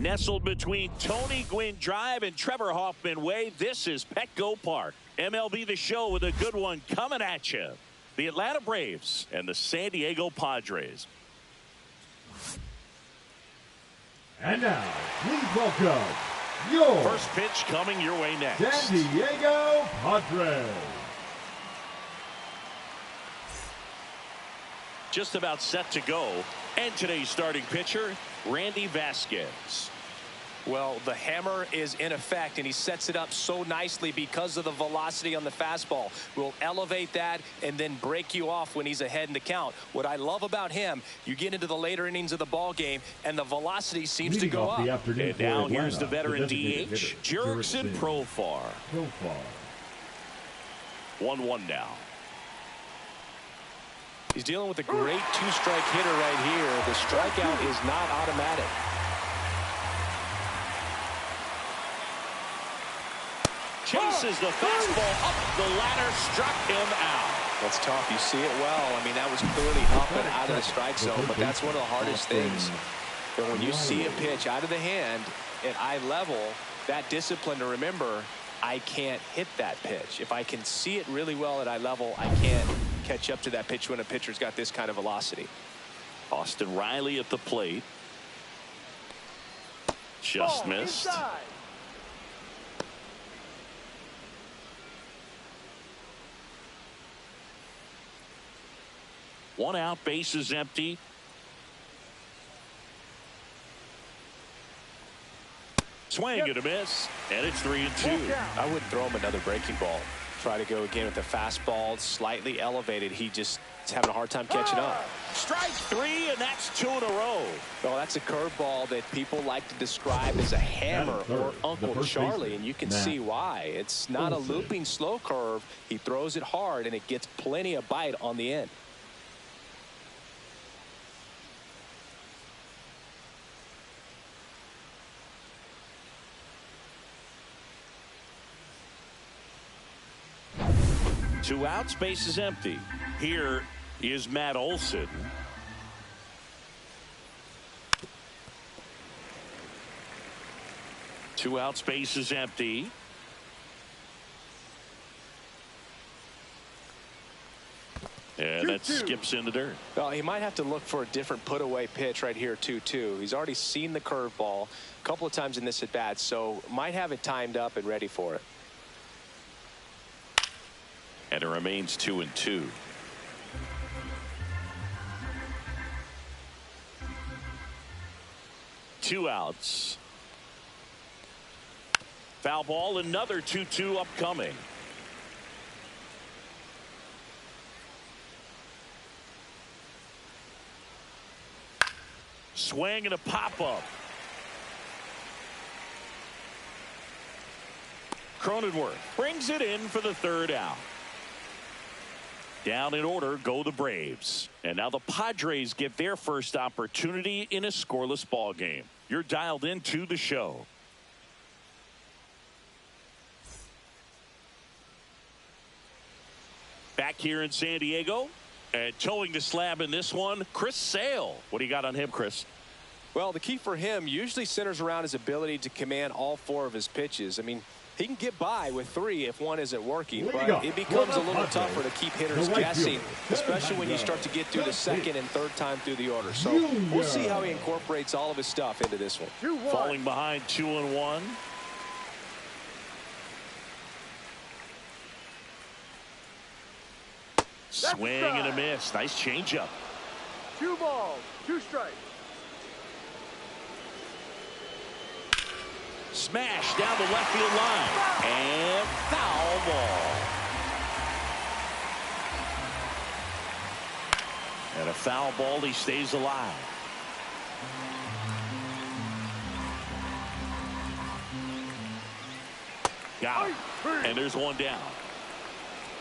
Nestled between Tony Gwynn Drive and Trevor Hoffman Way, this is Petco Park. MLB The Show with a good one coming at you. The Atlanta Braves and the San Diego Padres. And now, please welcome your first pitch coming your way next. San Diego Padres. Just about set to go. And today's starting pitcher, Randy Vasquez. Well, the hammer is in effect, and he sets it up so nicely because of the velocity on the fastball. Will elevate that and then break you off when he's ahead in the count. What I love about him, you get into the later innings of the ball game, and the velocity seems to go up. And now here's the veteran DH, Jurickson Profar. 1-1 now. He's dealing with a great two-strike hitter right here. The strikeout is not automatic. Chases the fastball up the ladder, struck him out. That's tough. You see it well. I mean, that was clearly up and out of the strike zone, but that's one of the hardest things. But when you see a pitch out of the hand at eye level, that discipline to remember, I can't hit that pitch. If I can see it really well at eye level, I can't catch up to that pitch when a pitcher's got this kind of velocity. Austin Riley at the plate. Just missed. Inside. One out, bases empty. Swing and a miss, and it's 3-2. I wouldn't throw him another breaking ball. Try to go again with the fastball, slightly elevated. He just is having a hard time catching up. Strike three, and that's 2 in a row. Well, that's a curveball that people like to describe as a hammer or Uncle Charlie, and you can see why. It's not a looping slow curve. He throws it hard, and it gets plenty of bite on the end. Two outs, base is empty. Here is Matt Olson. Two outs, base is empty. And that skips in the dirt. Well, he might have to look for a different put-away pitch right here, 2-2. He's already seen the curveball a couple of times in this at-bat, so might have it timed up and ready for it. And it remains 2-2. Two outs. Foul ball, another 2-2 upcoming. Swing and a pop-up. Cronenworth brings it in for the third out. Down in order go the Braves. And now the Padres get their first opportunity in a scoreless ball game. You're dialed into the show. Back here in San Diego. And towing the slab in this one, Chris Sale. What do you got on him, Chris? Well, the key for him usually centers around his ability to command all four of his pitches. I mean, he can get by with three if one isn't working, but it becomes a little tougher to keep hitters guessing, especially when you start to get through the second and third time through the order. So we'll see how he incorporates all of his stuff into this one. Falling behind 2-1. Swing and a miss. Nice changeup. 2 balls, 2 strikes. Smash down the left field line. And foul ball. And a foul ball. He stays alive. Got him. And there's one down.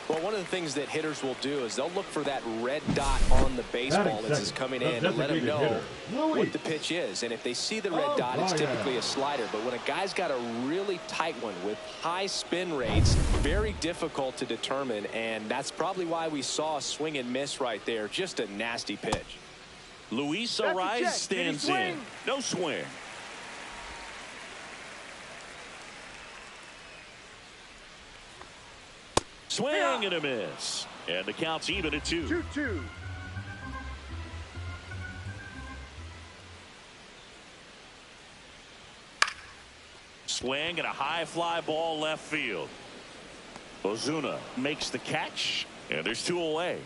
Well, one of the things that hitters will do is they'll look for that red dot on the baseball as it's coming in and let them know what the pitch is. And if they see the red dot, it's typically a slider. But when a guy's got a really tight one with high spin rates, very difficult to determine. And that's probably why we saw a swing and miss right there. Just a nasty pitch. Luis Ariz stands in. No swing. Swing and a miss. And the count's even at 2. 2-2. Swing and a high fly ball left field. Ozuna makes the catch, and there's 2 away.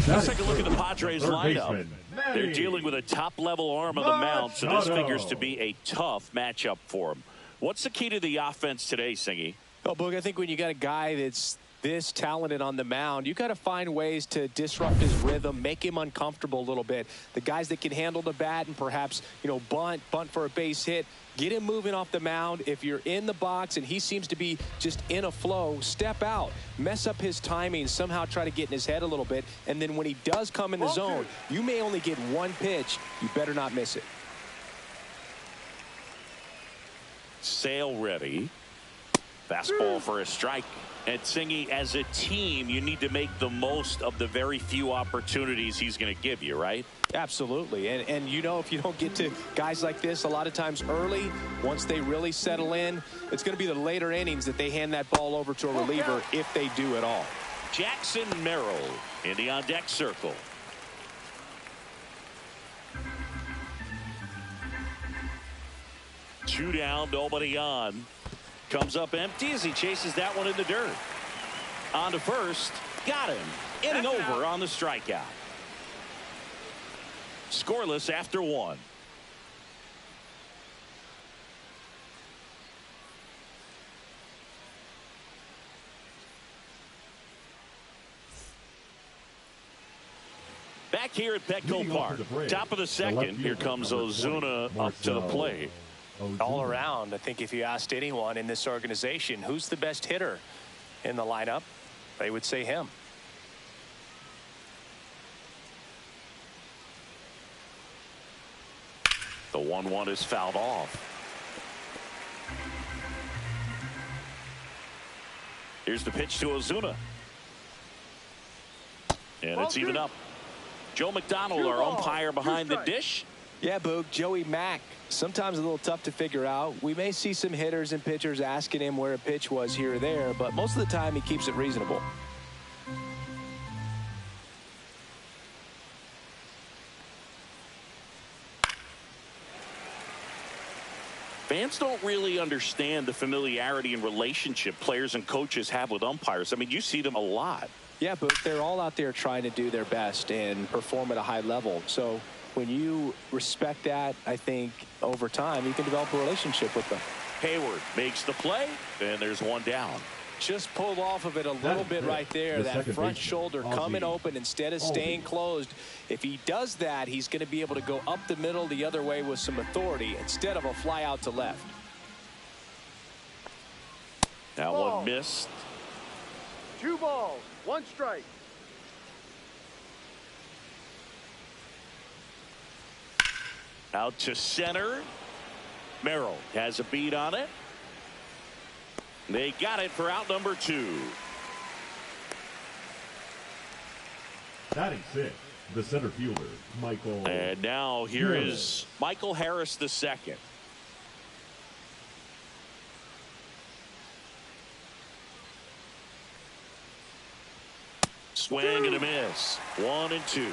Let's take a look at the Padres lineup. They're dealing with a top-level arm on the mound, so this figures to be a tough matchup for them. What's the key to the offense today, Singy? Well, Boog, I think when you got a guy that's this talented on the mound, you got to find ways to disrupt his rhythm, make him uncomfortable a little bit. The guys that can handle the bat and perhaps, bunt for a base hit, get him moving off the mound. If you're in the box and he seems to be just in a flow, step out, mess up his timing, somehow try to get in his head a little bit. And then when he does come in the zone, you may only get one pitch. You better not miss it. Sale ready. Fastball for a strike. And Singy, as a team, you need to make the most of the very few opportunities he's going to give you, right? Absolutely. And if you don't get to guys like this a lot of times early, once they really settle in, it's going to be the later innings that they hand that ball over to a reliever if they do at all. Jackson Merrill in the on-deck circle. Two down, nobody on. Comes up empty as he chases that one in the dirt. On to first. Got him. Inning over on the strikeout. Scoreless after 1. Back here at Petco Park. Top of the second. Here comes Ozuna up to the plate. All around, I think if you asked anyone in this organization who's the best hitter in the lineup, they would say him. The 1-1 is fouled off. Here's the pitch to Ozuna. And it's even up. Joe McDonald, our umpire behind the dish. Yeah, Boog, Joey Mack. Sometimes a little tough to figure out. We may see some hitters and pitchers asking him where a pitch was here or there, but most of the time he keeps it reasonable. Fans don't really understand the familiarity and relationship players and coaches have with umpires. I mean, you see them a lot. Yeah, but they're all out there trying to do their best and perform at a high level. So when you respect that, I think over time you can develop a relationship with them. Hayward makes the play, and there's one down. Just pulled off of it a little bit right there. That front shoulder coming open instead of staying closed. If he does that, he's going to be able to go up the middle the other way with some authority instead of a fly out to left. That one missed. 2 balls, 1 strike. Out to center. Merrill has a beat on it. They got it for out number 2. Batting 6, the center fielder, Michael. And now here is Michael Harris the second. Swing and a miss. 1 and 2.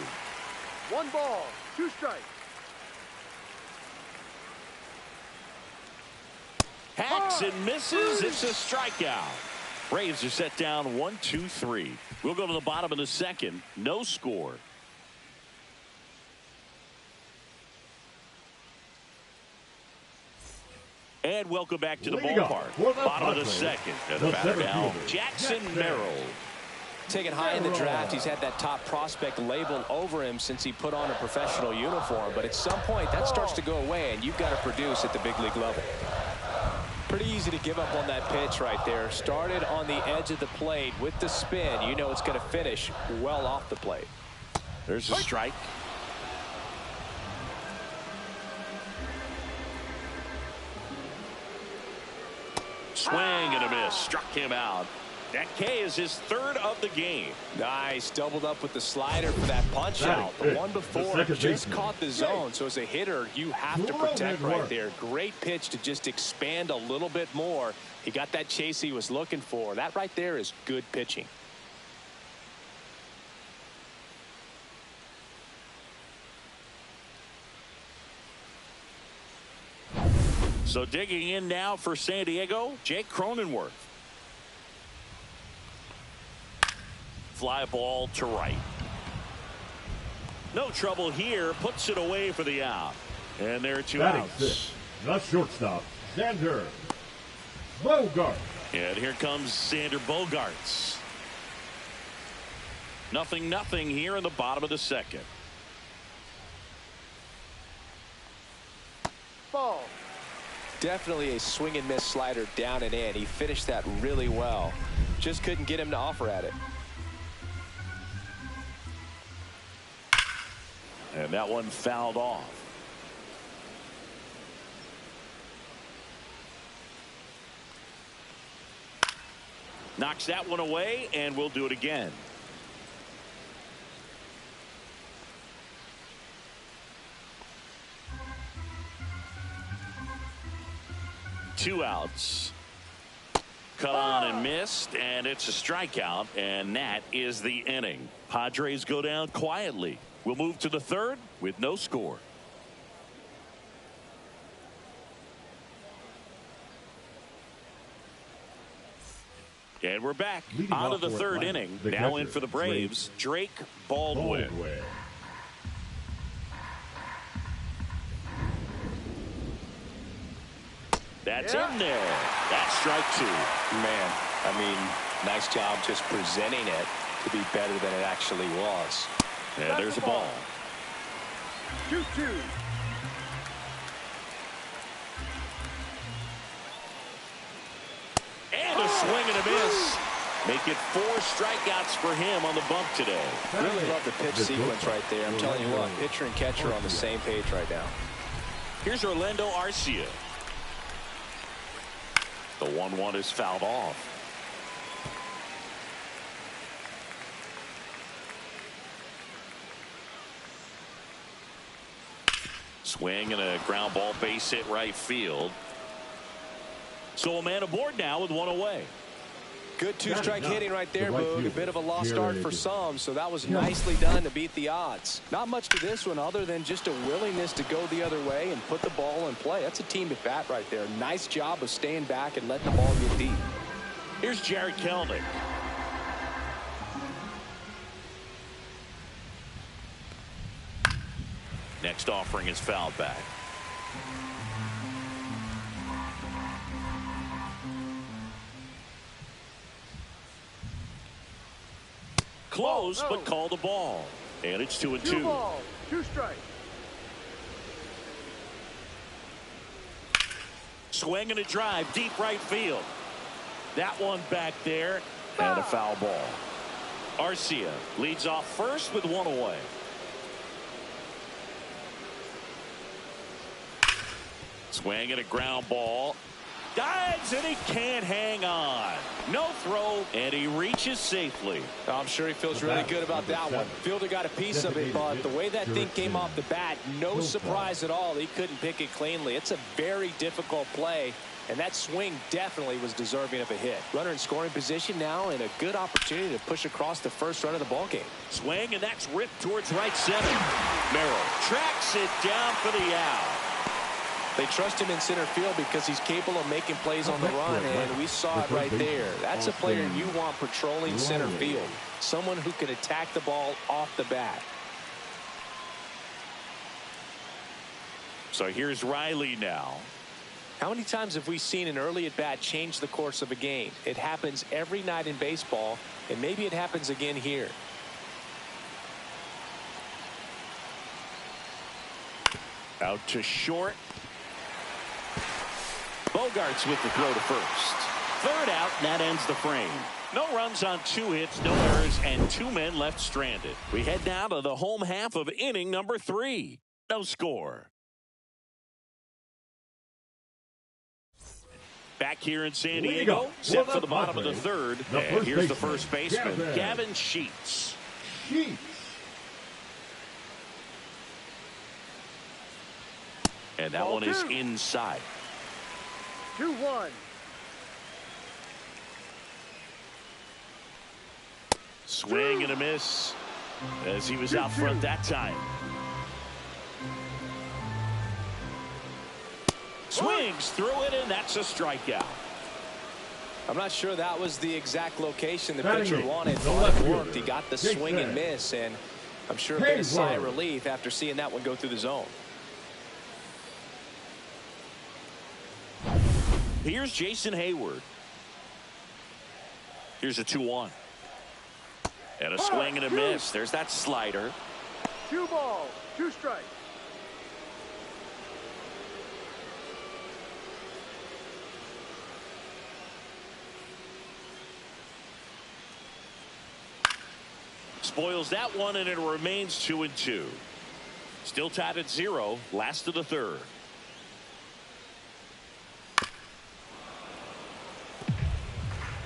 1 ball, 2 strikes. Hacks and misses. It's a strikeout. Braves are set down 1-2-3. We'll go to the bottom of the second. No score. And welcome back to the ballpark. Bottom of the second. And the batter now, Jackson Merrill. Taken high in the draft, he's had that top prospect labeled over him since he put on a professional uniform. But at some point, that starts to go away, and you've got to produce at the big league level. Pretty easy to give up on that pitch right there. Started on the edge of the plate with the spin. You know it's going to finish well off the plate. There's a strike. Swing and a miss. Struck him out. That K is his third of the game. Nice. Doubled up with the slider for that punch out. The one before just caught the zone. So as a hitter, you have to protect right there. Great pitch to just expand a little bit more. He got that chase he was looking for. That right there is good pitching. So digging in now for San Diego, Jake Cronenworth. Fly ball to right. No trouble here. Puts it away for the out. And there are two outs. The shortstop, Xander Bogaerts. And here comes Xander Bogaerts. 0-0 here in the bottom of the second. Ball. Definitely a swing and miss slider down and in. He finished that really well. Just couldn't get him to offer at it. And that one fouled off. Knocks that one away, and we'll do it again. Two outs. Cut on and missed, and it's a strikeout, and that is the inning. Padres go down quietly. We'll move to the third with no score. And we're back out of the third inning. Now in for the Braves, Drake Baldwin. That's in there. That's strike two. Man, I mean, nice job just presenting it to be better than it actually was. And there's a ball. 2-2. And a swing and a miss. Make it 4 strikeouts for him on the bump today. Really love the pitch sequence right there. I'm telling you what, pitcher and catcher on the same page right now. Here's Orlando Arcia. The 1-1 is fouled off. Swing and a ground ball, base hit right field. So a man aboard now with one away. Good two-strike hitting right there, Boog. A bit of a lost start for some, so that was nicely done to beat the odds. Not much to this one other than just a willingness to go the other way and put the ball in play. That's a team at bat right there. Nice job of staying back and letting the ball get deep. Here's Jared Kelnick. Next offering is fouled back. Close, but called a ball. And it's 2-2. 2 balls, 2 strikes. Swing and a drive, deep right field. That one back there, and a foul ball. Arcia leads off first with one away. Swing and a ground ball. Dives, and he can't hang on. No throw, and he reaches safely. I'm sure he feels really good about that one. Fielder got a piece of it, but the way that thing came off the bat, no surprise at all. He couldn't pick it cleanly. It's a very difficult play, and that swing definitely was deserving of a hit. Runner in scoring position now, and a good opportunity to push across the first run of the ball game. Swing, and that's ripped towards right center. Merrill tracks it down for the out. They trust him in center field because he's capable of making plays on the run, and we saw it right there. That's a player you want patrolling center field. Someone who can attack the ball off the bat. So here's Riley now. How many times have we seen an early at bat change the course of a game? It happens every night in baseball, and maybe it happens again here. Out to short. Bogaerts with the throw to first. Third out, and that ends the frame. No runs on 2 hits, no errors, and 2 men left stranded. We head now to the home half of inning number 3. No score. Back here in San Diego, set for the bottom of the third. And here's the first baseman, Gavin Sheets. And that one is inside. 2-1. Swing and a miss as he was out front that time. Swings through it, and that's a strikeout. I'm not sure that was the exact location the pitcher wanted, but it worked. He got the swing and miss, and I'm sure a bit of sigh of relief after seeing that one go through the zone. Here's Jason Hayward. Here's a 2-1. And a swing and a miss. There's that slider. 2 balls, 2 strikes. Spoils that one, and it remains 2-2. Still tied at 0. Last of the third.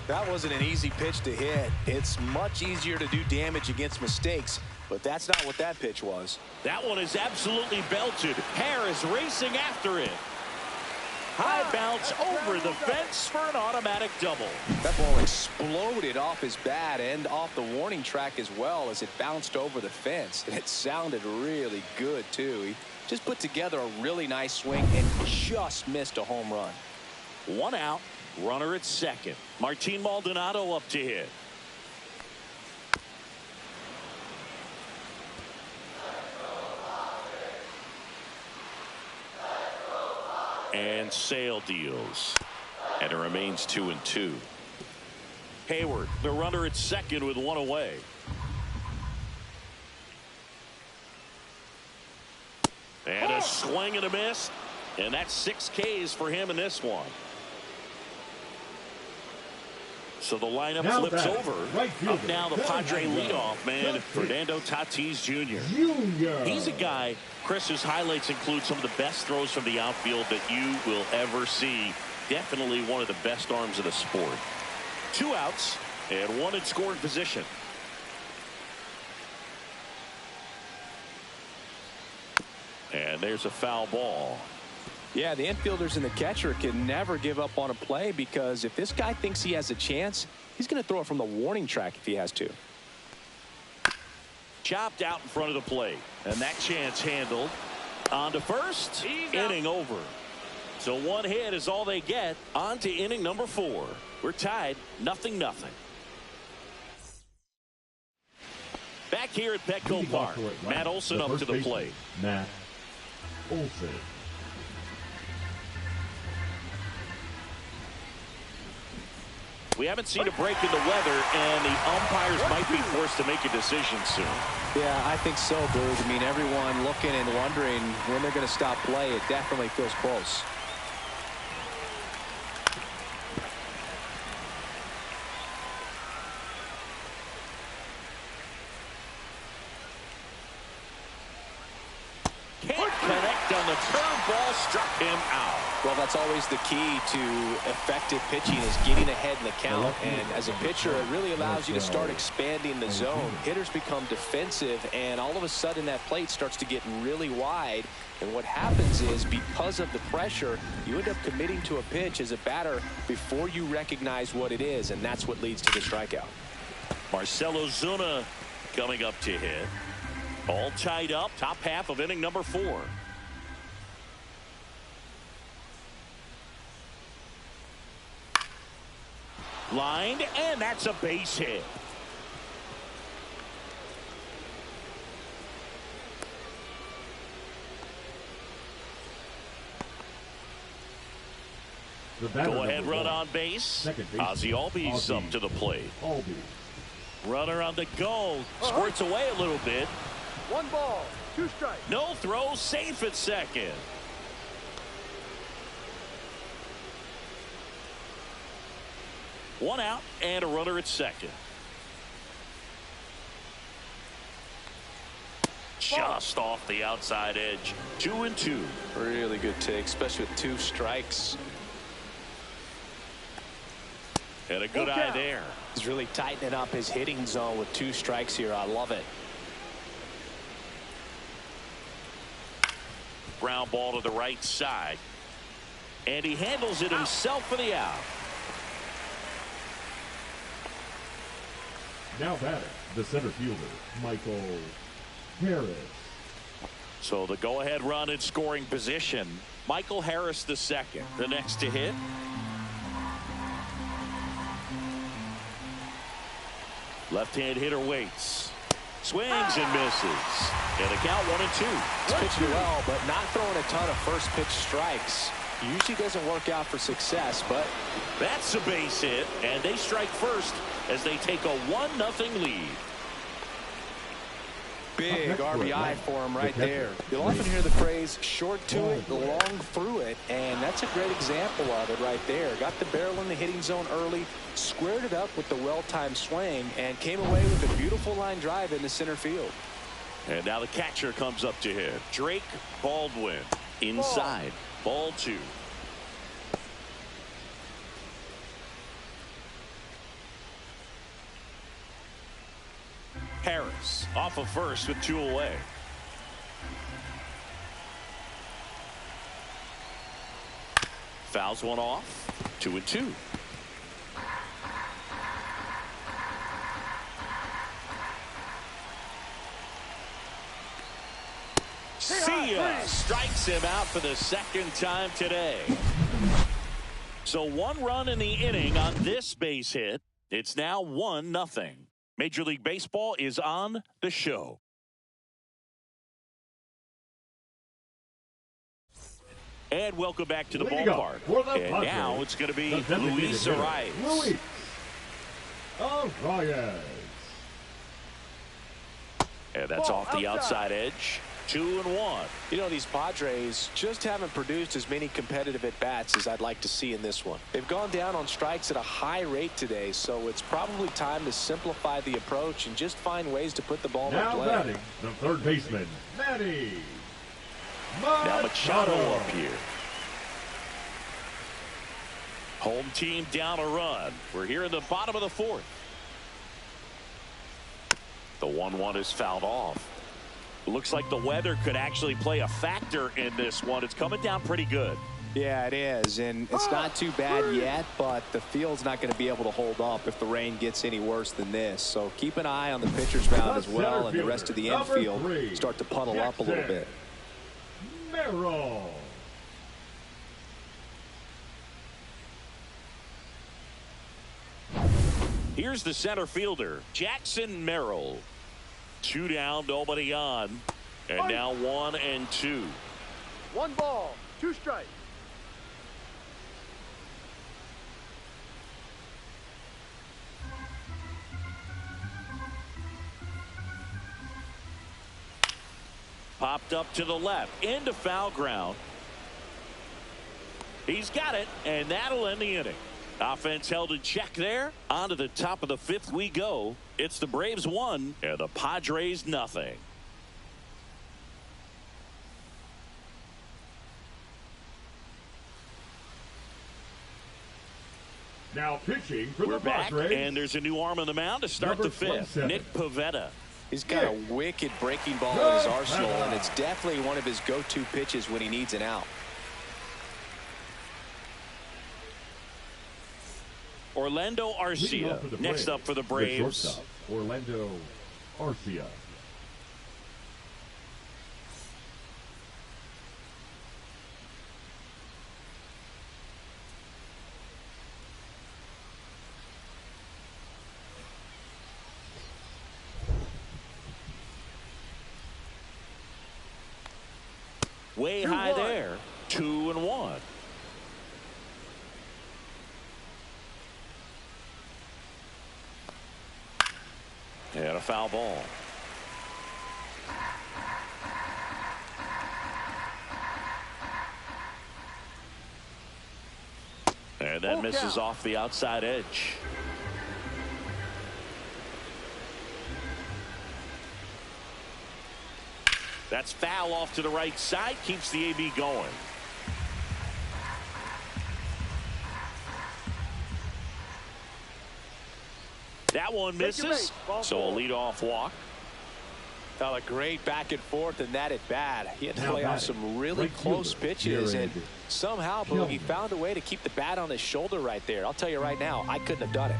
That wasn't an easy pitch to hit. It's much easier to do damage against mistakes, but that's not what that pitch was. That one is absolutely belted. Harris racing after it. High bounce over the fence for an automatic double. That ball exploded off his bat and off the warning track as well as it bounced over the fence. And it sounded really good, too. He just put together a really nice swing and just missed a home run. 1 out. Runner at second. Martin Maldonado up to hit. And Sale deals. And it remains 2-2. Hayward, the runner at second with 1 away. And a swing and a miss. And that's 6 Ks for him in this one. So the lineup flips over. Up now the Padre leadoff man, Fernando Tatis Jr. He's a guy, Chris, whose highlights include some of the best throws from the outfield that you will ever see. Definitely one of the best arms of the sport. 2 outs and 1 in scoring position. And there's a foul ball. Yeah, the infielders and the catcher can never give up on a play because if this guy thinks he has a chance, he's going to throw it from the warning track if he has to. Chopped out in front of the plate, and that chance handled. On to first. Inning over. So 1 hit is all they get. On to inning number 4. We're tied 0-0. Back here at Petco Park, Matt Olson up to the plate. Matt Olson. We haven't seen a break in the weather, and the umpires might be forced to make a decision soon. Yeah, I think so, Booth. I mean, everyone looking and wondering when they're going to stop play. It definitely feels close. Can't connect on the curveball, struck him out. Well, that's always the key to effective pitching is getting ahead in the count. And as a pitcher, it really allows you to start expanding the zone. Hitters become defensive, and all of a sudden that plate starts to get really wide. And what happens is because of the pressure, you end up committing to a pitch as a batter before you recognize what it is, and that's what leads to the strikeout. Marcell Ozuna coming up to hit. All tied up, top half of inning number 4. Lined, and that's a base hit. Go ahead run on base. Ozzie Albies up to the plate. Runner on the go. Squirts away a little bit. 1 ball, 2 strikes. No throw, safe at second. One out and a runner at second. Just off the outside edge. 2-2. Really good take, especially with 2 strikes. And a good eye there. He's really tightening up his hitting zone with 2 strikes here. I love it. Ground ball to the right side. And he handles it himself for the out. Now batting, the center fielder, Michael Harris. So the go-ahead run in scoring position. Michael Harris the second. The next to hit. Left-hand hitter waits. Swings and misses. And the count 1-2. He's pitching well, but not throwing a ton of first pitch strikes. Usually doesn't work out for success, but that's a base hit, and they strike first as they take a 1-0 lead. Big RBI for him right there. You'll often hear the phrase short to it, long through it, and that's a great example of it right there. Got the barrel in the hitting zone early, squared it up with the well-timed swing, and came away with a beautiful line drive into center field. And now the catcher comes up to hit. Drake Baldwin inside. Ball 2. Harris off of first with 2 away. Fouls one off. 2-2. See ya. Strikes him out for the second time today. So 1 run in the inning on this base hit. It's now 1-0. Major League Baseball is on the show. And welcome back to the ballpark. And now it's going to be Luis Arias. Luis Arias. And that's off the outside edge. 2-1. You know, these Padres just haven't produced as many competitive at-bats as I'd like to see in this one. They've gone down on strikes at a high rate today, so it's probably time to simplify the approach and just find ways to put the ball in play. Now batting, the third baseman, Manny Now Machado up here. Home team down a run. We're here in the bottom of the 4th. The 1-1 is fouled off. Looks like the weather could actually play a factor in this one. It's coming down pretty good. Yeah, it is, and it's not too bad yet, but the field's not going to be able to hold up if the rain gets any worse than this. So keep an eye on the pitcher's mound as well, and the rest of the infield start to puddle up a little bit. Merrill. Here's the center fielder, Jackson Merrill. 2 down, nobody on. And now 1-2. 1 ball, 2 strikes. Popped up to the left, into foul ground. He's got it, and that'll end the inning. Offense held in check there. On to the top of the 5th we go. It's the Braves 1 and the Padres 0. Now pitching for We're the back, Padres. and there's a new arm on the mound to start the 5th. Nick Pivetta. He's got a wicked breaking ball in his arsenal, and it's definitely one of his go-to pitches when he needs an out. Orlando Arcia next up for the Braves. Orlando Arcia. Way high there. 2-1. And a foul ball. And that misses off the outside edge. That's foul off to the right side. Keeps the AB going. That one misses. So a leadoff walk. Well, a great back and forth, and that at bat. He had to lay off some really close pitches, and somehow Boogie found a way to keep the bat on his shoulder right there. I'll tell you right now, I couldn't have done it.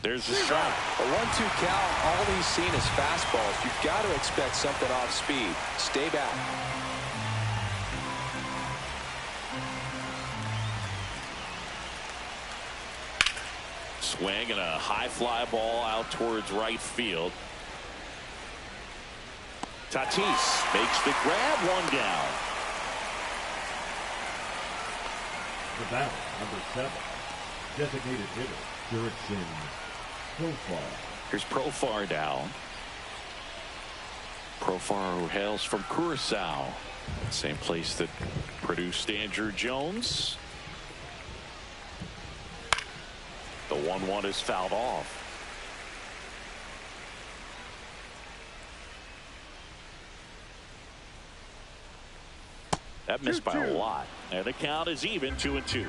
There's the strike. A 1-2 count. All he's seen is fastballs. You've got to expect something off speed. Stay back. Swing and a high fly ball out towards right field. Tatis makes the grab, one down. The batter, number 7, designated hitter, Jurickson Profar. Here's Profar down. Profar, who hails from Curacao, same place that produced Andrew Jones. The 1-1 is fouled off. That missed by a lot. And the count is even, 2-2.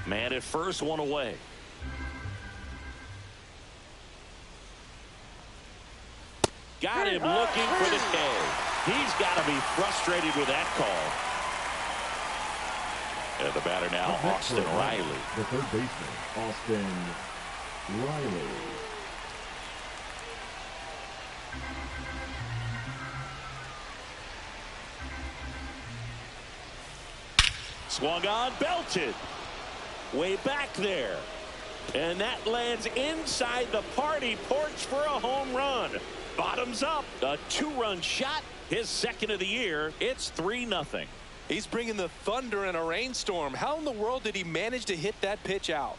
Man at first, one away. Got him looking for the K. He's got to be frustrated with that call. And the batter now, Austin Riley. The third baseman, Austin Riley. Swung on, belted. Way back there. And that lands inside the party porch for a home run. Bottoms up. A 2-run shot. His second of the year. It's 3-0. He's bringing the thunder in a rainstorm. How in the world did he manage to hit that pitch out?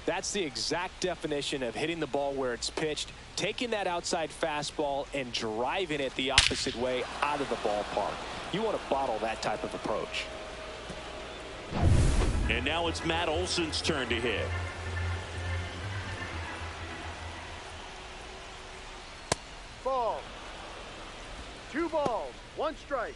That's the exact definition of hitting the ball where it's pitched, taking that outside fastball and driving it the opposite way out of the ballpark. You want to bottle that type of approach. And now it's Matt Olson's turn to hit. Ball. 2 balls, 1 strike.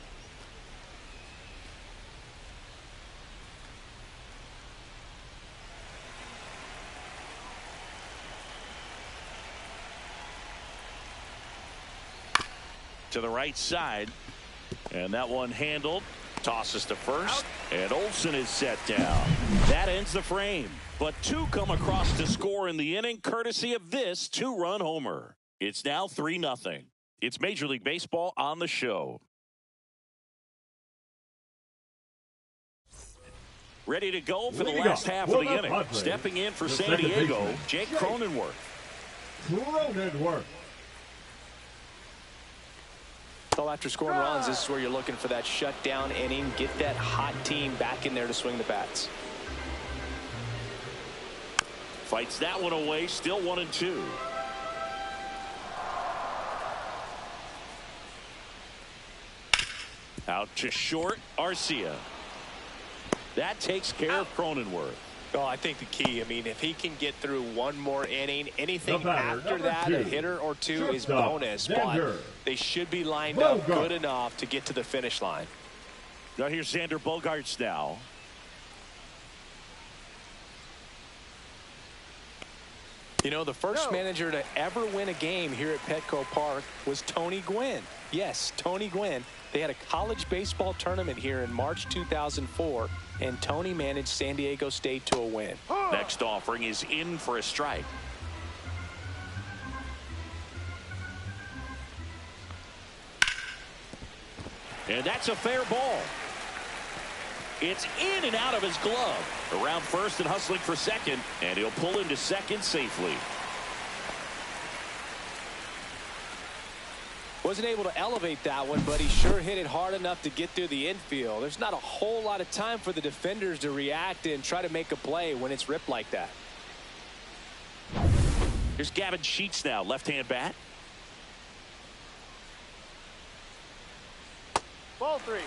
To the right side, and that one handled. Tosses to first, and Olson is set down. That ends the frame, but 2 come across to score in the inning courtesy of this 2-run homer. It's now 3-0. It's Major League Baseball on the show. Ready to go for the last half of the inning. Stepping in for San Diego, Jake Cronenworth. So after scoring runs, this is where you're looking for that shutdown inning. Get that hot team back in there to swing the bats. Fights that one away, still 1-2. Out to short, Arcia. That takes care of Cronenworth. Oh, I think the key, I mean, if he can get through one more inning, anything after that, a hitter or 2 is bonus. But they should be lined up good enough to get to the finish line. Now here's Xander Bogaerts now. You know, the first manager to ever win a game here at Petco Park was Tony Gwynn. Yes, Tony Gwynn. They had a college baseball tournament here in March 2004, and Tony managed San Diego State to a win. Next offering is in for a strike. And that's a fair ball. It's in and out of his glove. Around first and hustling for second, and he'll pull into second safely. Wasn't able to elevate that one, but he sure hit it hard enough to get through the infield. There's not a whole lot of time for the defenders to react and try to make a play when it's ripped like that. Here's Gavin Sheets now, left-hand bat. Ball 3.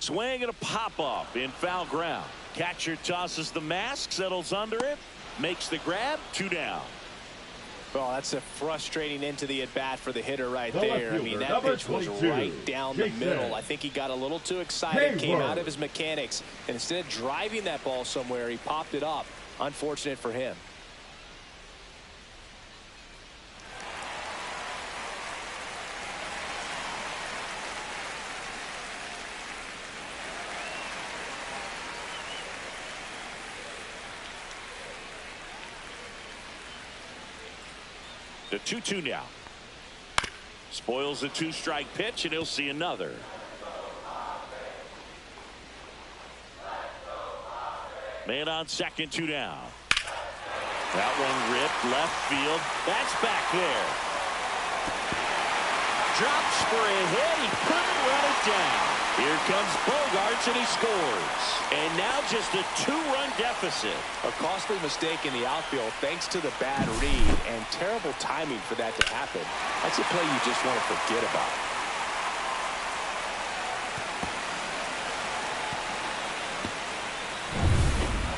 Swing and a pop-up in foul ground. Catcher tosses the mask, settles under it, makes the grab, 2 down. Well, that's a frustrating end to the at-bat for the hitter right there. I mean, that pitch was right down the middle. I think he got a little too excited, came out of his mechanics, and instead of driving that ball somewhere, he popped it up. Unfortunate for him. The 2-2 now. Spoils the 2-strike pitch, and he'll see another. Man on second, 2 down. That one ripped left field. That's back there. Drops for a hit. He couldn't run it down. Here comes Bogarts, and he scores. And now just a 2-run deficit. A costly mistake in the outfield thanks to the bad read and terrible timing for that to happen. That's a play you just want to forget about.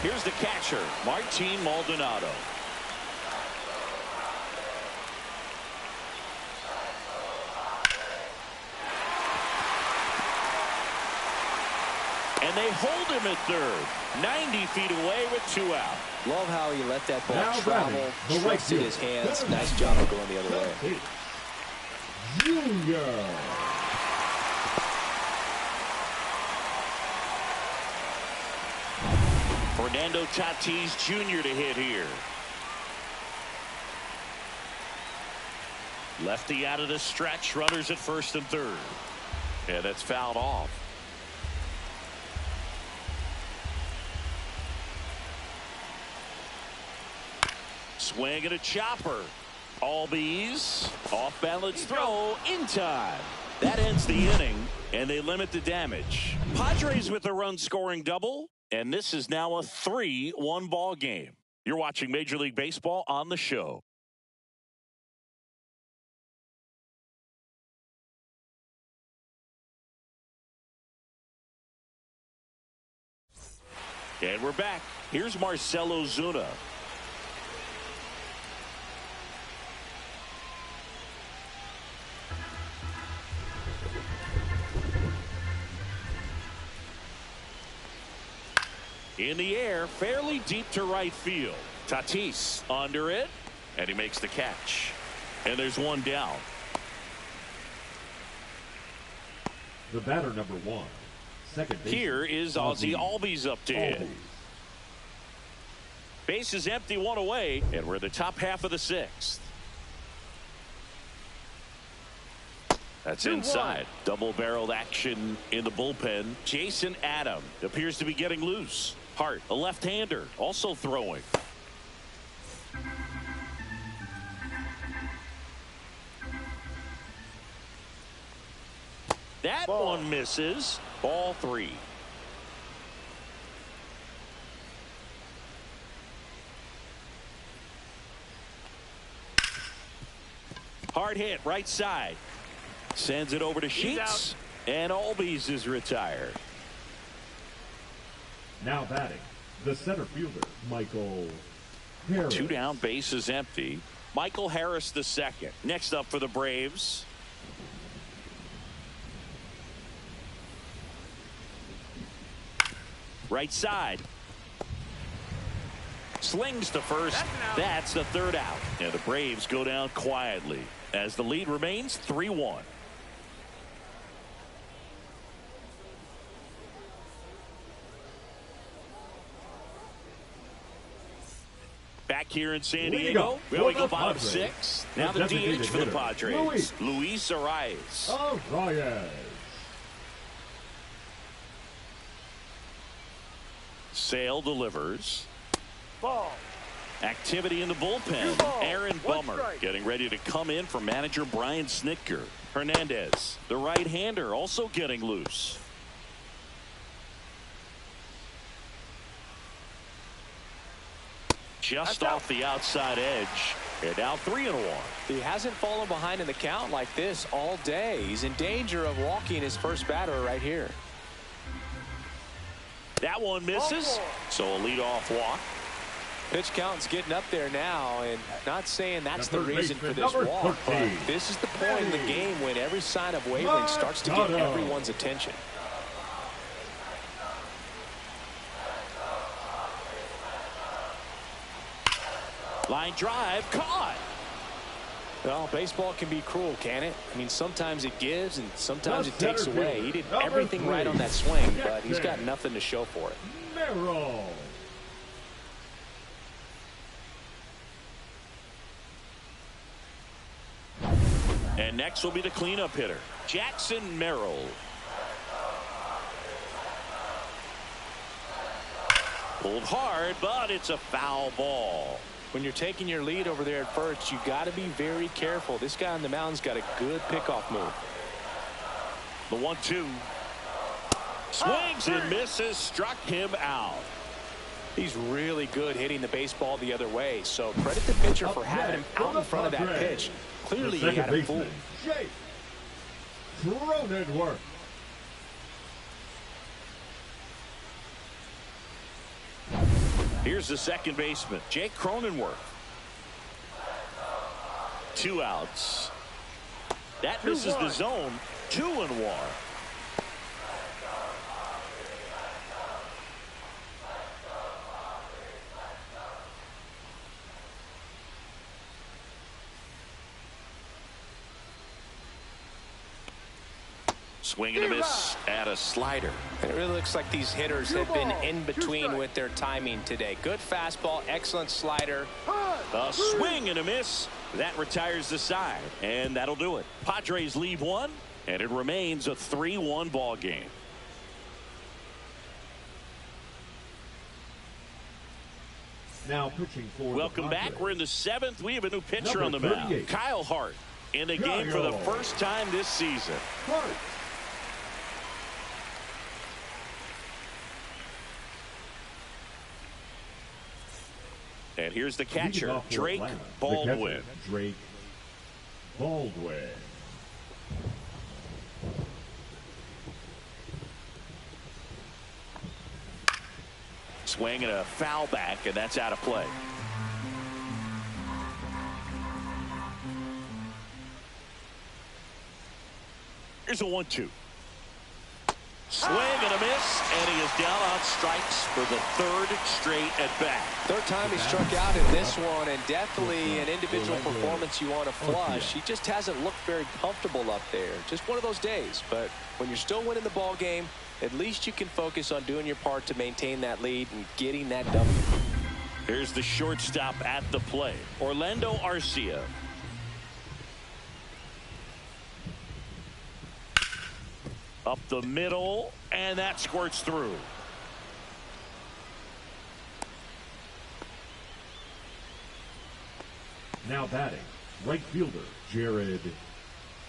Here's the catcher, Martin Maldonado. And they hold him at third, 90 feet away with 2 out. Love how he let that ball travel, trusted his hands. Nice job of going the other way. Junior. Fernando Tatis Jr. to hit here. Lefty out of the stretch, runners at first and third. And that's fouled off. Swing and a chopper. Albies off balance throw in time. That ends the inning, and they limit the damage. Padres with a run scoring double, and this is now a 3-1 ball game. You're watching Major League Baseball on the show. And we're back. Here's Marcell Ozuna. In the air, fairly deep to right field. Tatis under it, and he makes the catch. And there's 1 down. The batter, number 1. Second base. Here is Ozzy Albies up to hit. Base is empty, 1 away, and we're in the top half of the 6th. That's inside. Double-barreled action in the bullpen. Jason Adam appears to be getting loose. Hart, a left-hander, also throwing. That one misses. Ball 3. Hard hit, right side. Sends it over to Sheets, and Albies is retired. Now batting, the center fielder, Michael Harris. 2 down, base is empty. Michael Harris the second. Next up for the Braves. Right side. Slings to first. That's the 3rd out. And the Braves go down quietly as the lead remains 3-1. Back here in San Diego, we go bottom 6. Now the DH for the Padres, Luis Arias. Sale delivers. Ball. Activity in the bullpen. Aaron Bummer getting ready to come in for manager Brian Snitker. Hernandez, the right-hander, also getting loose. Just off the outside edge. And now 3-1. He hasn't fallen behind in the count like this all day. He's in danger of walking his first batter right here. That one misses. So a leadoff walk. Pitch count's getting up there now, and not saying that's the reason for this walk, but this is the point in the game when every sign of wavering starts to get everyone's attention. Line drive, caught. Well, baseball can be cruel, can it? I mean, sometimes it gives and sometimes it takes away. He did everything right on that swing, but he's got nothing to show for it. Merrill. And next will be the cleanup hitter, Jackson Merrill. Pulled hard, but it's a foul ball. When you're taking your lead over there at first, you got to be very careful. This guy on the mound's got a good pickoff move. The 1-2. Swings and misses, struck him out. He's really good hitting the baseball the other way, so credit the pitcher for having him out in front of that pitch. Clearly he had him fooled. Cronenworth. Here's the second baseman, Jake Cronenworth. 2 outs. That misses the zone. 2-1. Swing and a miss at a slider. And it really looks like these hitters have been in between with their timing today. Good fastball, excellent slider. A swing and a miss. That retires the side. And that'll do it. Padres leave one, and it remains a 3-1 ball game. Now pitching for Welcome back. We're in the 7th. We have a new pitcher on the mound. Kyle Hart in the game for the first time this season. And here's the catcher, Drake Baldwin. Drake Baldwin. Swing and a foul back, and that's out of play. Here's a 1-2. Swing and a miss, and he is down on strikes for the 3rd straight at bat. Third time he struck out in this one, and definitely an individual performance you want to flush. He just hasn't looked very comfortable up there. Just one of those days. But when you're still winning the ball game, at least you can focus on doing your part to maintain that lead and getting that W. Here's the shortstop at the plate, Orlando Arcia. Up the middle, and that squirts through. Now batting, right fielder, Jared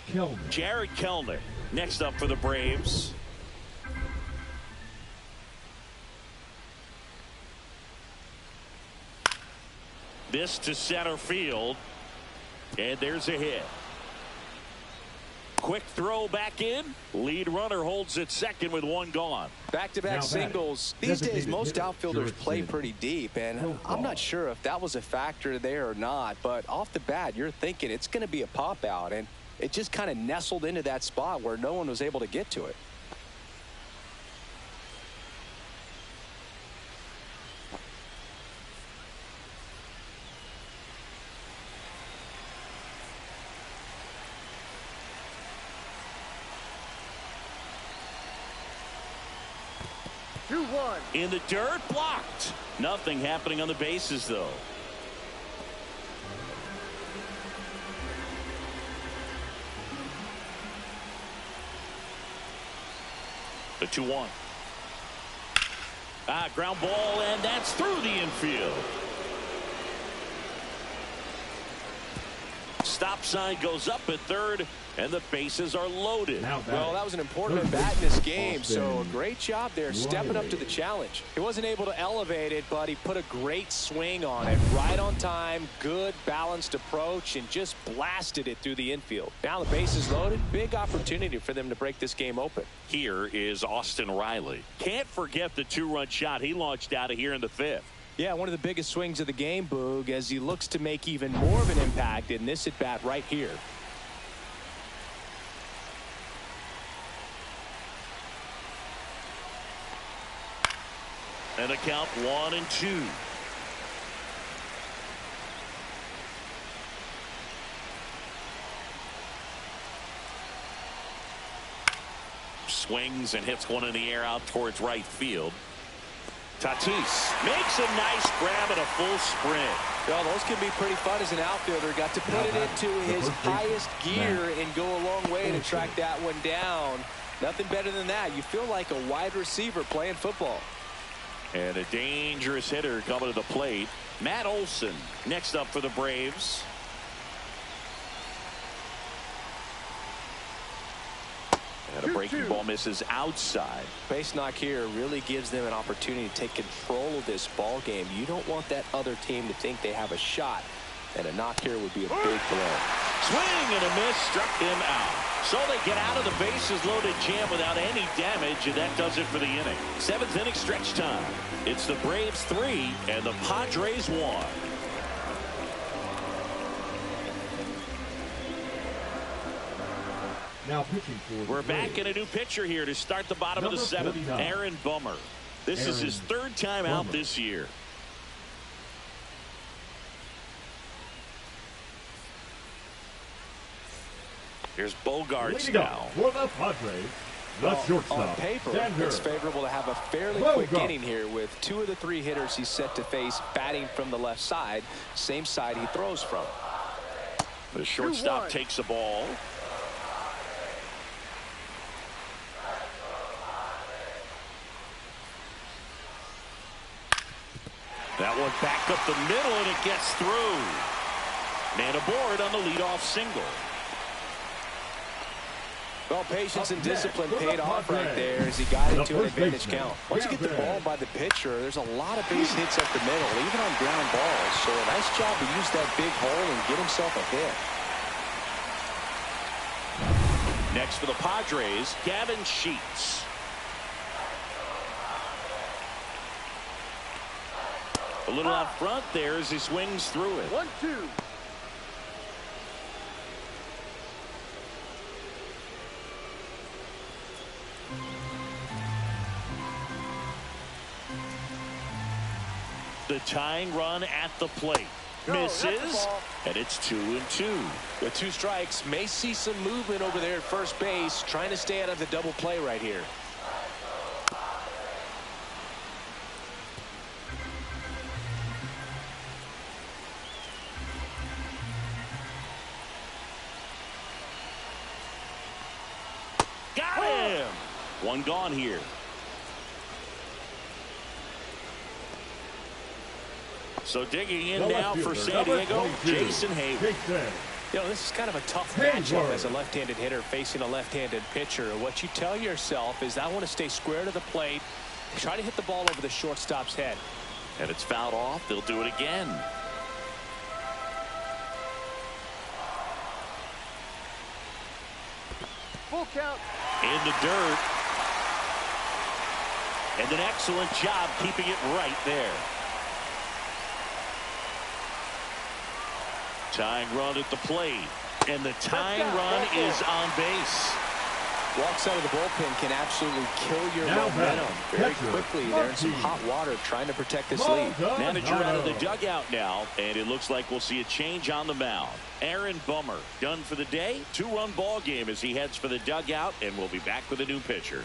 Kellner. Jared Kellner, next up for the Braves. This to center field, and there's a hit. Quick throw back in. Lead runner holds at second with 1 gone. Back-to-back singles. These days, most outfielders play pretty deep, and I'm not sure if that was a factor there or not, but off the bat, you're thinking it's going to be a pop-out, and it just kind of nestled into that spot where no one was able to get to it. In the dirt, blocked. Nothing happening on the bases, though. The 2-1. Ground ball, and that's through the infield. stop sign goes up at third, and the bases are loaded. Well, that was an important at bat in this game, so a great job there stepping up to the challenge. He wasn't able to elevate it, but he put a great swing on it. Right on time, good balanced approach, and just blasted it through the infield. Now the bases loaded. Big opportunity for them to break this game open. Here is Austin Riley. Can't forget the two-run shot he launched out of here in the fifth. Yeah, one of the biggest swings of the game, Boog, as he looks to make even more of an impact in this at-bat right here. And a count 1-2. Swings and hits one in the air out towards right field. Tatis makes a nice grab at a full sprint. Well, those can be pretty fun as an outfielder. Got to put it into his highest gear and go a long way to track that one down. Nothing better than that. You feel like a wide receiver playing football. And a dangerous hitter coming to the plate. Matt Olson next up for the Braves. And a breaking ball misses outside. Base knock here really gives them an opportunity to take control of this ball game. You don't want that other team to think they have a shot, and a knock here would be a big blow. Swing and a miss, struck him out. So they get out of the bases loaded jam without any damage, and that does it for the inning. Seventh inning stretch time. It's the Braves 3 and the Padres 1. Now pitching for We're back in a new pitcher here to start the bottom of the seventh. Aaron Bummer. This is his third time out this year. Here's Bogarts now. For the Padres, the shortstop. On paper, it's favorable to have a fairly quick inning here with two of the three hitters he's set to face batting from the left side, same side he throws from. The shortstop takes the ball. That one back up the middle, and it gets through. Man aboard on the leadoff single. Well, patience and discipline paid off right there as he got into an advantage count. Once you get the ball by the pitcher, there's a lot of base hits up the middle, even on ground balls. So a nice job to use that big hole and get himself a hit. Next for the Padres, Gavin Sheets. A little out front there as he swings through it. 1-2. The tying run at the plate. Misses, and it's 2-2. With two strikes, may see some movement over there at first base, trying to stay out of the double play right here. Got him! One gone here. So digging in now for San Diego, Jason Hayward. You know, this is kind of a tough matchup as a left-handed hitter facing a left-handed pitcher. What you tell yourself is, I want to stay square to the plate, try to hit the ball over the shortstop's head. And it's fouled off. They'll do it again. Full count. In the dirt. And an excellent job keeping it right there. Tying run at the plate. And the tying run is on base. Walks out of the bullpen can absolutely kill your momentum very quickly. They're in some hot water trying to protect this lead. Manager out of the dugout now, and it looks like we'll see a change on the mound. Aaron Bummer done for the day. Two-run ball game as he heads for the dugout, and we'll be back with a new pitcher.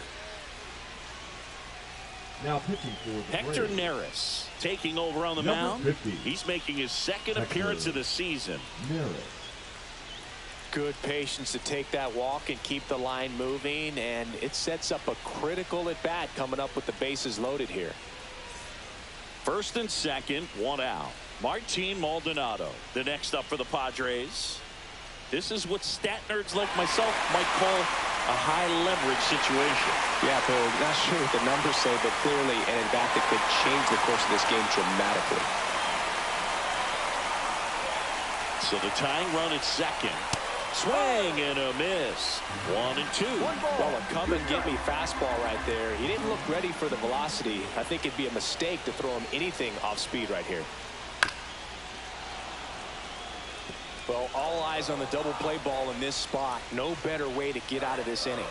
Now pitching for the Hector Neris taking over on the mound. 50. He's making his second appearance of the season. Good patience to take that walk and keep the line moving, and it sets up a critical at bat coming up with the bases loaded here. First and second, one out. Martin Maldonado, the next up for the Padres. This is what stat nerds like myself might call a high leverage situation. Yeah, Bill, not sure what the numbers say, but clearly an at-bat that could change the course of this game dramatically. So the tying run at second. Swing and a miss. 1-2. Well, a come and get me fastball right there. He didn't look ready for the velocity. I think it'd be a mistake to throw him anything off speed right here. Well, all eyes on the double play ball in this spot. No better way to get out of this inning.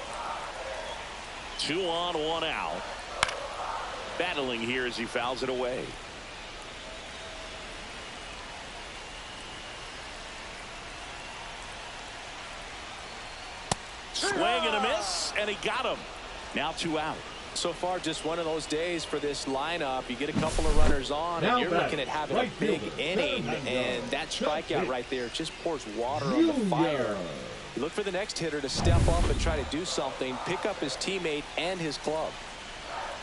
2 on, 1 out. Battling here as he fouls it away. Swing and a miss, and he got him. Now 2 out. So far, just one of those days for this lineup. You get a couple of runners on, and you're looking at having a big inning, and that strikeout right there just pours water on the fire. You look for the next hitter to step up and try to do something, pick up his teammate and his club.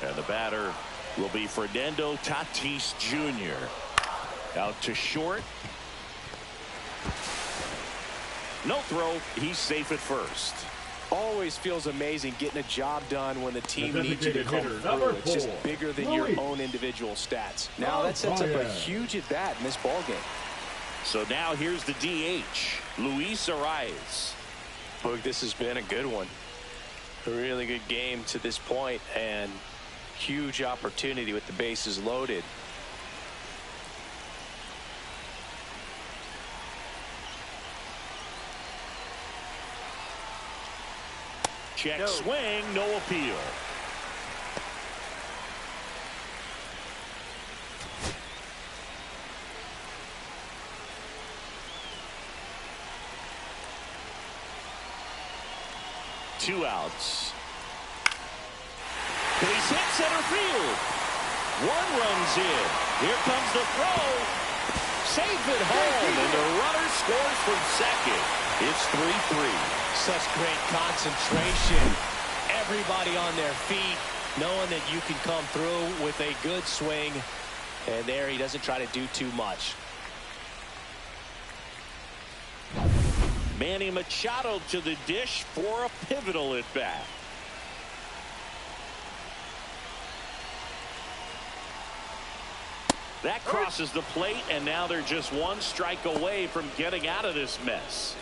And the batter will be Fernando Tatis Jr. Out to short. No throw. He's safe at first. Always feels amazing getting a job done when the team needs you to come through. It's just bigger than your own individual stats. Now that sets up a huge at-bat in this ballgame. So now here's the DH, Luis Arias. Boog, this has been a good one. A really good game to this point, and huge opportunity with the bases loaded. Check swing, no appeal. Two outs. He's hit center field. 1 run's in. Here comes the throw. Safe at home, and the runner scores from second. It's 3-3. Such great concentration. Everybody on their feet, knowing that you can come through with a good swing. And there he doesn't try to do too much. Manny Machado to the dish for a pivotal at bat. That crosses the plate, and now they're just 1 strike away from getting out of this mess.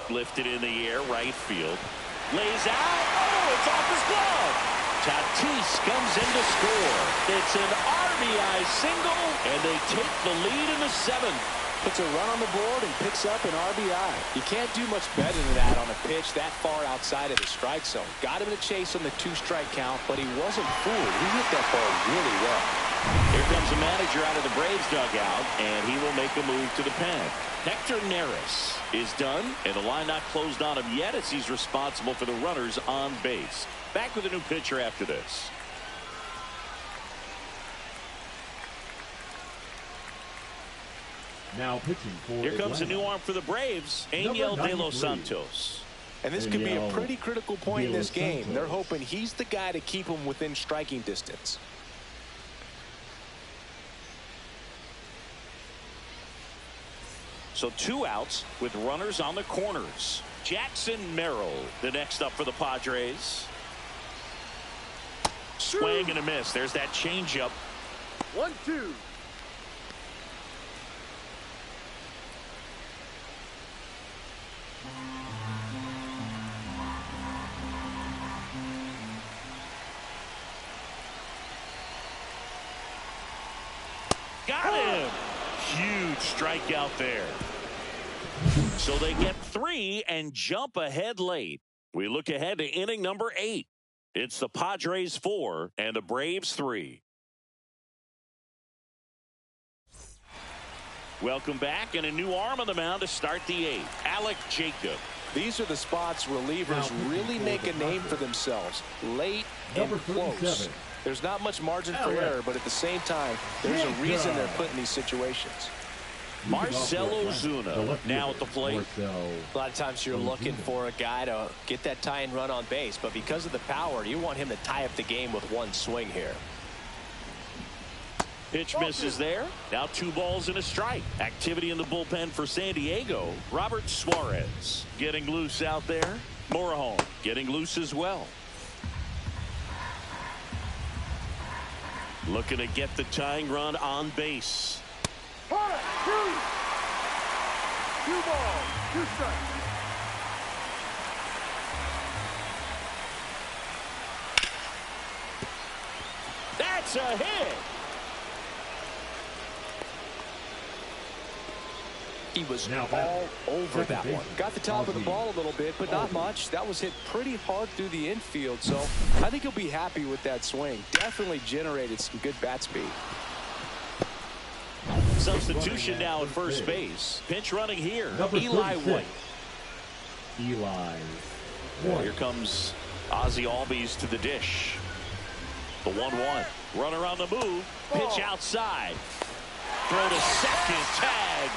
Lifted in the air, right field. Lays out. Oh, it's off his glove. Tatis comes in to score. It's an RBI single, and they take the lead in the 7th. Puts a run on the board and picks up an RBI. You can't do much better than that on a pitch that far outside of the strike zone. Got him in a chase on the 2-strike count, but he wasn't fooled. He hit that ball really well. Here comes the manager out of the Braves dugout, and he will make a move to the pen. Hector Neris is done, and the line not closed on him yet as he's responsible for the runners on base. Back with a new pitcher after this. Now pitching for Here comes Atlanta. a new arm for the Braves, Angel De Los Santos. And this could be a pretty critical point in this game. They're hoping he's the guy to keep him within striking distance. So 2 outs with runners on the corners. Jackson Merrill, the next up for the Padres. Swing and a miss. There's that changeup. 1-2. Got him. Huge strikeout there. So they get 3 and jump ahead late. We look ahead to inning number 8. It's the Padres 4 and the Braves 3. Welcome back, and a new arm on the mound to start the 8th. Alec Jacob. These are the spots relievers really make a name for themselves. Late and close. There's not much margin for error, but at the same time, there's a reason they're put in these situations. Marcell Ozuna now at the plate. A lot of times you're looking for a guy to get that tying run on base, but because of the power, you want him to tie up the game with one swing here. Pitch misses there. Now 2 balls and a strike. Activity in the bullpen for San Diego. Robert Suarez getting loose out there. Morejon getting loose as well. Looking to get the tying run on base. 2 balls, 2 strikes. That's a hit. He was all over that one. Got the top of the ball a little bit, but not much. That was hit pretty hard through the infield, so I think he'll be happy with that swing. Definitely generated some good bat speed. Substitution now at first base. Pinch running here. Eli White. Here comes Ozzie Albies to the dish. The 1-1. Runner on the move. Pitch outside. Throw to second. Tag.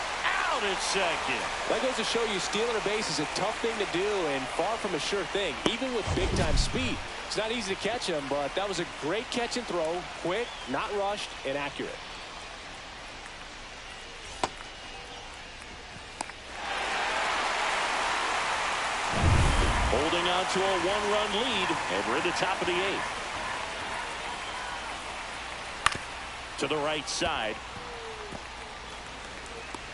Out at second. That goes to show you stealing a base is a tough thing to do and far from a sure thing, even with big-time speed. It's not easy to catch him, but that was a great catch and throw. Quick, not rushed, and accurate. Holding on to a 1-run lead, and we're in the top of the 8th. To the right side.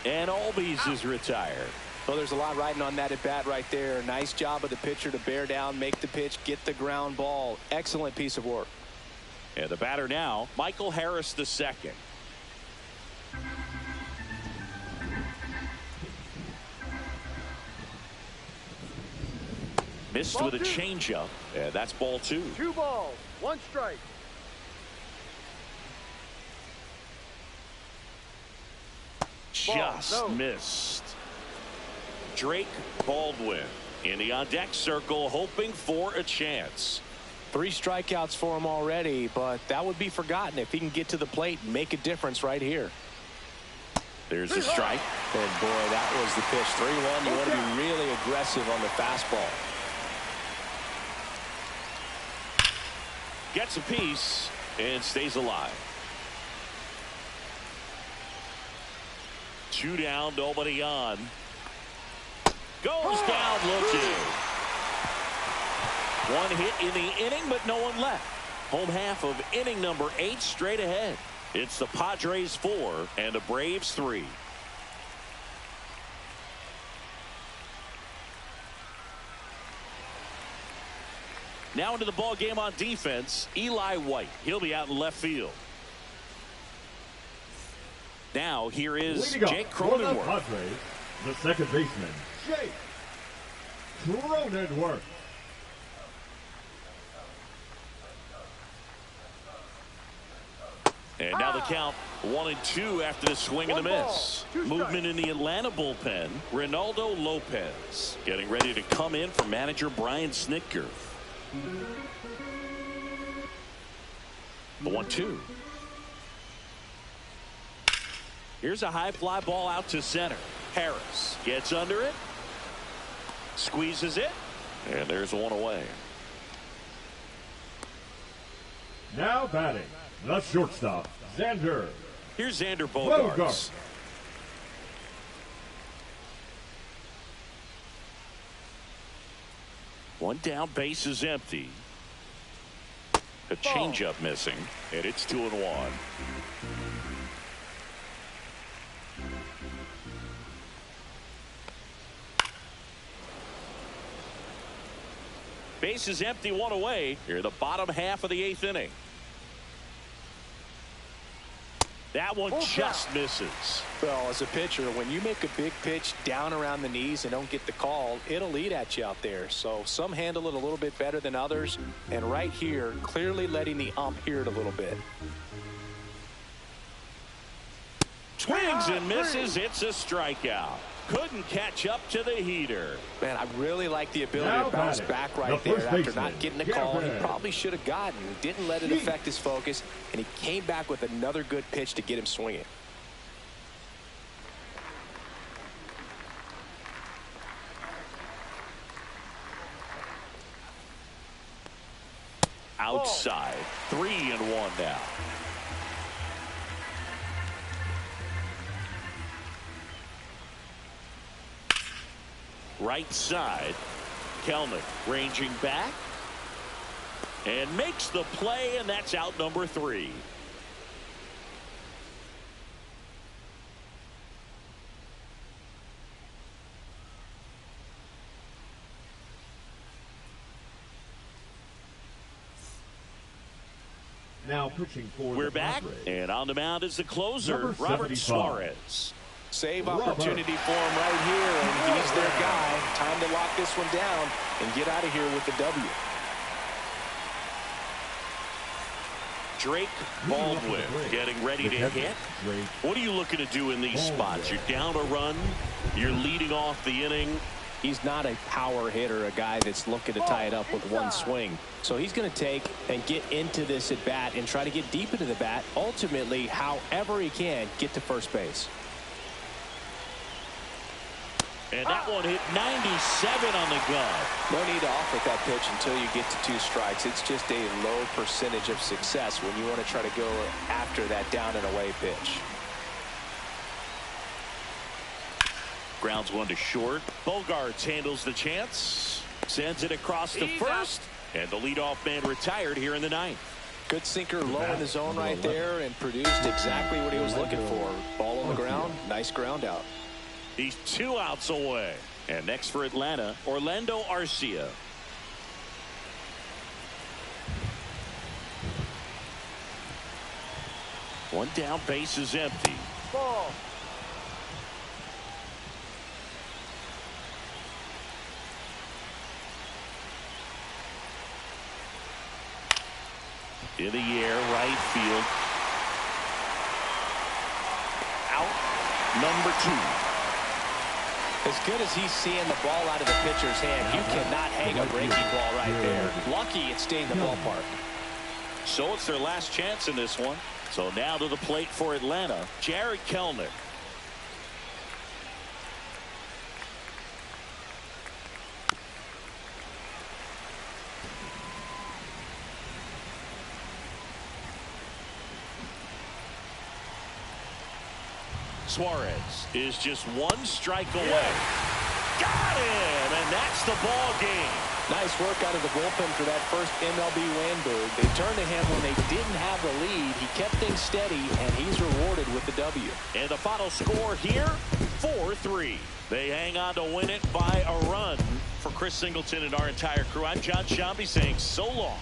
And Albies is retired. Well, there's a lot riding on that at bat right there. Nice job of the pitcher to bear down, make the pitch, get the ground ball. Excellent piece of work. And the batter now, Michael Harris II. Missed with a changeup, and that's ball 2. 2 balls, 1 strike. Just missed. Drake Baldwin in the on-deck circle, hoping for a chance. 3 strikeouts for him already, but that would be forgotten if he can get to the plate and make a difference right here. There's a strike. And boy, that was the pitch. 3-1. You want to be really aggressive on the fastball. Gets a piece and stays alive. 2 down, nobody on. Goes down looking. 1 hit in the inning, but no one left. Home half of inning number 8 straight ahead. It's the Padres 4 and the Braves 3. Now into the ball game on defense, Eli White. He'll be out in left field. Now here is Jake Cronenworth. Padres, the second baseman, Jake Cronenworth. And now the count 1-2 after the swing and the miss. Movement in the Atlanta bullpen. Ronaldo Lopez getting ready to come in for manager Brian Snitker. The 1-2. Here's a high fly ball out to center. Harris gets under it. Squeezes it. And there's 1 away. Now batting, the shortstop, Xander. Here's Xander Bogaerts. 1 down, base is empty. A changeup missing, and it's 2-1. Base is empty, 1 away. Here in the bottom half of the 8th inning. That one just misses. Well, as a pitcher, when you make a big pitch down around the knees and don't get the call, it'll eat at you out there. So some handle it a little bit better than others. And right here, clearly letting the ump hear it a little bit. Swings and misses. It's a strikeout. Couldn't catch up to the heater. Man, I really like the ability to bounce back right there after not getting the call he probably should have gotten. Didn't let it affect his focus, and he came back with another good pitch to get him swinging. outside. 3-1 now. Right side. Kelnick ranging back. And makes the play, and that's out number 3. Now pitching for We're the back, Padres. and on the mound is the closer, Number Robert 75. Suarez. Save opportunity for him right here, and he's their guy. Time to lock this one down and get out of here with the W. Drake Baldwin getting ready to hit. What are you looking to do in these spots? You're down a run. You're leading off the inning. He's not a power hitter, a guy that's looking to tie it up with one swing. So he's going to take and get into this at bat and try to get deep into the bat. Ultimately, however he can, get to first base. And that one hit 97 on the gun. No need to offer that pitch until you get to 2 strikes. It's just a low percentage of success when you want to try to go after that down and away pitch. Grounds one to short. Bogarts handles the chance. Sends it across the first. And the leadoff man retired here in the 9th. Good sinker low in the zone right there and produced exactly what he was looking for. Ball on the ground. Nice ground out. He's 2 outs away. And next for Atlanta, Orlando Arcia. One down, base is empty. Ball. In the air, right field. Out, number 2. As good as he's seeing the ball out of the pitcher's hand, you cannot hang a breaking ball right there. Lucky it stayed in the ballpark. So it's their last chance in this one. So now to the plate for Atlanta, Jared Kelnick. Suarez is just 1 strike away. Got him, and that's the ball game. Nice work out of the bullpen for that first MLB win. They turned to him when they didn't have the lead. He kept things steady, and he's rewarded with the W. And the final score here, 4-3. They hang on to win it by a run. For Chris Singleton and our entire crew, I'm John Shambi saying so long.